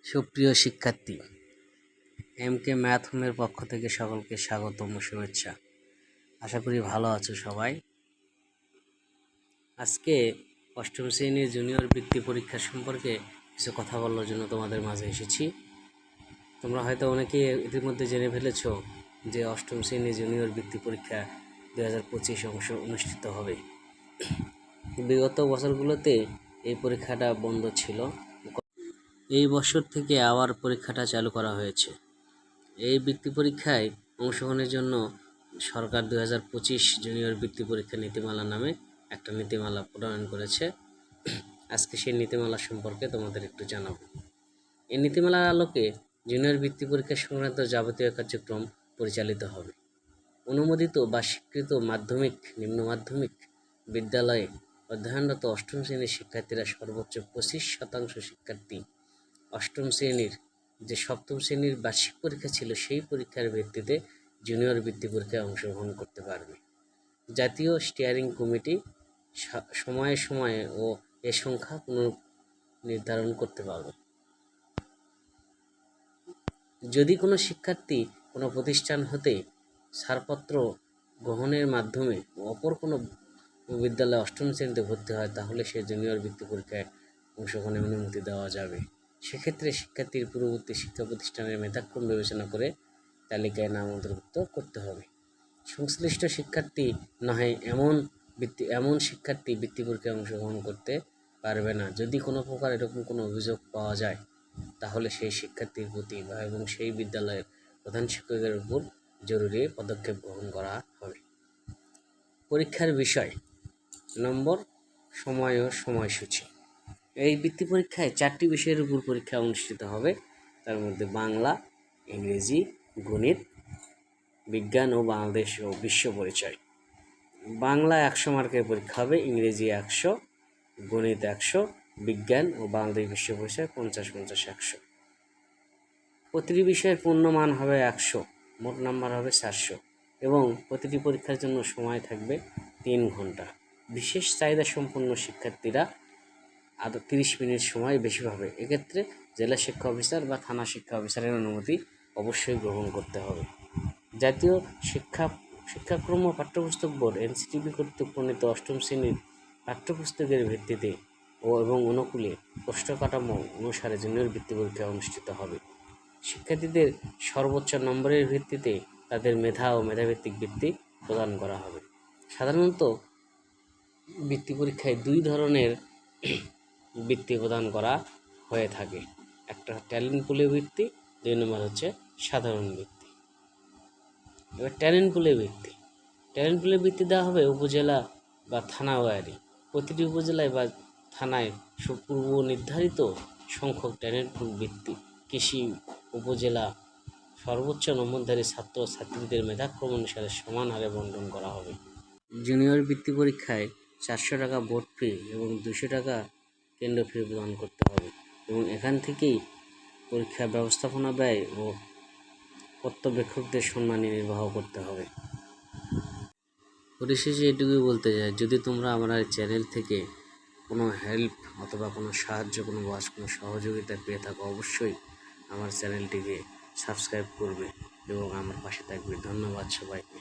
সুপ্রিয় শিক্ষার্থী, এমকে ম্যাথ হোমের পক্ষ থেকে সকলকে স্বাগতম ও শুভেচ্ছা। আশা করি ভালো আছো সবাই। আজকে অষ্টম শ্রেণীর জুনিয়র বৃত্তি পরীক্ষা সম্পর্কে কিছু কথা বলার জন্য তোমাদের মাঝে এসেছি। তোমরা হয়তো অনেকে ইতিমধ্যে জেনে ফেলেছো যে অষ্টম শ্রেণীর জুনিয়র বৃত্তি পরীক্ষা 2025 অনুষ্ঠিত হবে। বিগত বছরগুলোতে এই পরীক্ষাটা বন্ধ ছিল। এই বছর থেকে আবার পরীক্ষাটা চালু করা হয়েছে। এই বৃত্তি পরীক্ষায় অংশগ্রহণের জন্য সরকার 2025 জুনিয়র বৃত্তি পরীক্ষা নীতিমালা নামে একটা নীতিমালা প্রণয়ন করেছে। আজকে সেই নীতিমালা সম্পর্কে তোমাদের একটু জানাবো। এই নীতিমালার আলোকে জুনিয়র বৃত্তি পরীক্ষা সংক্রান্ত যাবতীয় কার্যক্রম পরিচালিত হবে। অনুমোদিত বা স্বীকৃত মাধ্যমিক, নিম্ন মাধ্যমিক বিদ্যালয়ে অধ্যয়নরত অষ্টম শ্রেণীর শিক্ষার্থীরা সর্বোচ্চ 25% শিক্ষার্থী অষ্টম শ্রেণীর যে সপ্তম শ্রেণীর বার্ষিক পরীক্ষা ছিল সেই পরীক্ষার ভিত্তিতে জুনিয়র বৃত্তি পরীক্ষায় অংশগ্রহণ করতে পারবে। জাতীয় স্টিয়ারিং কমিটি সময়ে সময়ে ও এ সংখ্যা পুনর্নির্ধারণ করতে পারবে। যদি কোনো শিক্ষার্থী কোনো প্রতিষ্ঠান হতে ছাড়পত্র গ্রহণের মাধ্যমে অপর কোনো বিদ্যালয়ে অষ্টম শ্রেণীতে ভর্তি হয়, তাহলে সে জুনিয়র বৃত্তি পরীক্ষায় অংশগ্রহণের অনুমতি দেওয়া যাবে। সেক্ষেত্রে শিক্ষার্থীর পূর্ববর্তী শিক্ষা প্রতিষ্ঠানের মেধাক্রম বিবেচনা করে তালিকায় নাম অন্তর্ভুক্ত করতে হবে। সংশ্লিষ্ট শিক্ষার্থী নয় এমন শিক্ষার্থী বৃত্তি পরীক্ষায় অংশগ্রহণ করতে পারবে না। যদি কোনো প্রকার এরকম কোনো অভিযোগ পাওয়া যায়, তাহলে সেই শিক্ষার্থীর প্রতি এবং সেই বিদ্যালয়ের প্রধান শিক্ষকের উপর জরুরি পদক্ষেপ গ্রহণ করা হবে। পরীক্ষার বিষয়, নম্বর, সময় ও সময়সূচি। এই বৃত্তি পরীক্ষায় 4টি বিষয়ের উপর পরীক্ষা অনুষ্ঠিত হবে। তার মধ্যে বাংলা, ইংরেজি, গণিত, বিজ্ঞান ও বাংলাদেশ ও বিশ্ব পরিচয়। বাংলা 100 মার্কের পরীক্ষা হবে, ইংরেজি 100, গণিত 100, বিজ্ঞান ও বাংলাদেশ বিশ্ব পরিচয় 50-50-100। প্রতিটি বিষয়ের পূর্ণমান হবে 100, মোট নাম্বার হবে 400 এবং প্রতিটি পরীক্ষার জন্য সময় থাকবে 3 ঘন্টা। বিশেষ চাহিদা সম্পন্ন শিক্ষার্থীরা আরও 30 মিনিট সময় বেশি পাবে। এক্ষেত্রে জেলা শিক্ষা অফিসার বা থানা শিক্ষা অফিসারের অনুমতি অবশ্যই গ্রহণ করতে হবে। জাতীয় শিক্ষাক্রম ও পাঠ্যপুস্তক বোর্ড এনসিটিবি কর্তৃক প্রণীত অষ্টম শ্রেণীর পাঠ্যপুস্তকের ভিত্তিতে এবং অনুকূলে প্রশ্ন কাঠামো অনুসারে জুনিয়র বৃত্তি পরীক্ষা অনুষ্ঠিত হবে। শিক্ষার্থীদের সর্বোচ্চ নম্বরের ভিত্তিতে তাদের মেধা ও মেধাভিত্তিক বৃত্তি প্রদান করা হবে। সাধারণত বৃত্তি পরীক্ষায় 2 ধরনের বৃত্তি প্রদান করা হয়ে থাকে। একটা ট্যালেন্ট পুলে বৃত্তি, 2 নম্বর হচ্ছে সাধারণ বৃত্তি। এবার ট্যালেন্ট পুলে বৃত্তি দেওয়া হবে উপজেলা বা থানা ওয়ারি। প্রতিটি উপজেলায় বা থানায় পূর্ব নির্ধারিত সংখ্যক ট্যালেন্ট পুল বৃত্তি কৃষি উপজেলা সর্বোচ্চ নম্বরধারী ছাত্র ছাত্রীদের মেধাক্রম অনুসারে সমান হারে বণ্টন করা হবে। জুনিয়র বৃত্তি পরীক্ষায় 400 টাকা বোর্ড ফি এবং 200 টাকা কেন্দ্র ফি প্রদান করতে হবে এবং এখান থেকেই পরীক্ষা ব্যবস্থাপনা ব্যয় ও পর্যবেক্ষকদের সম্মানী নির্বাহ করতে হবে। পরিশেষে এটুকুই বলতে চাই, যদি তোমরা আমার চ্যানেল থেকে কোনো হেল্প অথবা কোনো সাহায্য, কোনো সহযোগিতা পেয়ে থাকো, অবশ্যই আমার চ্যানেলটিকে সাবস্ক্রাইব করবে এবং আমার পাশে থাকবে। ধন্যবাদ সবাইকে।